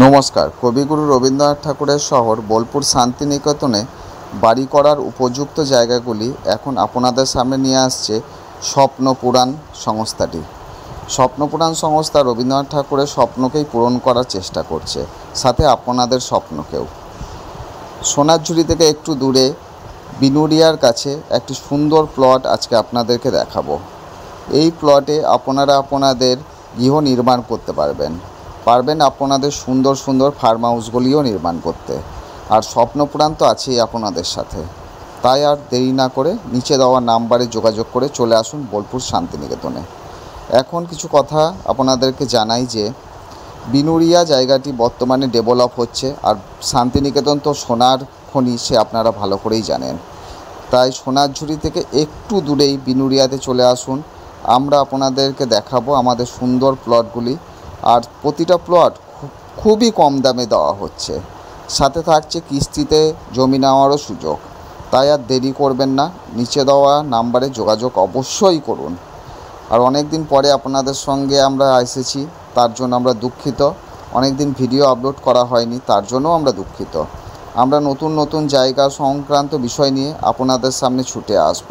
নমস্কার। কবিগুরু রবীন্দ্রনাথ ঠাকুরের শহর বোলপুর শান্তিনিকেতনে বাড়ি করার উপযুক্ত জায়গাগুলি এখন আপনাদের সামনে নিয়ে আসছে স্বপ্নপুরাণ সংস্থাটি। স্বপ্নপুরাণ সংস্থা রবীন্দ্রনাথ ঠাকুরের স্বপ্নকেই পূরণ করার চেষ্টা করছে, সাথে আপনাদের স্বপ্নকেও। সোনারঝুরি থেকে একটু দূরে বিনুরিয়ার কাছে একটি সুন্দর প্লট আজকে আপনাদেরকে দেখাবো। এই প্লটে আপনারা আপনাদের গৃহ নির্মাণ করতে পারবেন আপনাদের সুন্দর সুন্দর ফার্ম হাউসগুলিও নির্মাণ করতে। আর স্বপ্নপুরাণ তো আছেই আপনাদের সাথে। তাই আর দেরি না করে নিচে দেওয়া নাম্বারে যোগাযোগ করে চলে আসুন বোলপুর শান্তিনিকেতনে। এখন কিছু কথা আপনাদেরকে জানাই যে বিনুরিয়া জায়গাটি বর্তমানে ডেভেলপ হচ্ছে, আর শান্তিনিকেতন তো সোনার খনি, সে আপনারা ভালো করেই জানেন। তাই সোনারঝুরি থেকে একটু দূরেই বিনুরিয়াতে চলে আসুন। আমরা আপনাদেরকে দেখাবো আমাদের সুন্দর প্লটগুলি। আর প্রতিটা প্লট খুবই কম দামে দেওয়া হচ্ছে, সাথে থাকছে কিস্তিতে জমি নেওয়ারও সুযোগ। তাই আর দেরি করবেন না, নিচে দেওয়া নাম্বারে যোগাযোগ অবশ্যই করুন। আর অনেক দিন পরে আপনাদের সঙ্গে আমরা এসেছি, তার জন্য আমরা দুঃখিত। অনেক দিন ভিডিও আপলোড করা হয়নি, তার জন্যও আমরা দুঃখিত। আমরা নতুন নতুন জায়গা সংক্রান্ত বিষয় নিয়ে আপনাদের সামনে ছুটে আসব,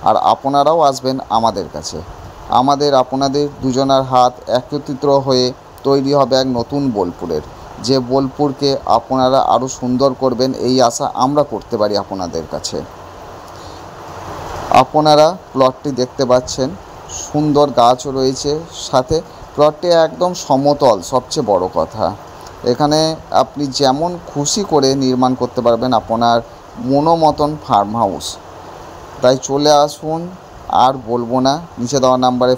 আর আপনারাও আসবেন আমাদের কাছে। আপনাদের দুজনের হাত একত্রিত হয়ে তৈরি হবে এক নতুন বোলপুরের, যে বোলপুরকে আপনারা আরও সুন্দর করবেন, এই আশা আমরা করতে পারি আপনাদের কাছে। আপনারা প্লটটি দেখতে পাচ্ছেন, সুন্দর গাছও রয়েছে, সাথে প্লটটি একদম সমতল। সবচেয়ে বড় কথা, এখানে আপনি যেমন খুশি করে নির্মাণ করতে পারবেন আপনার মনোমতন ফার্ম হাউস। তাই চলে আসুন, আর বলবো না, নিচে দেওয়া নাম্বারে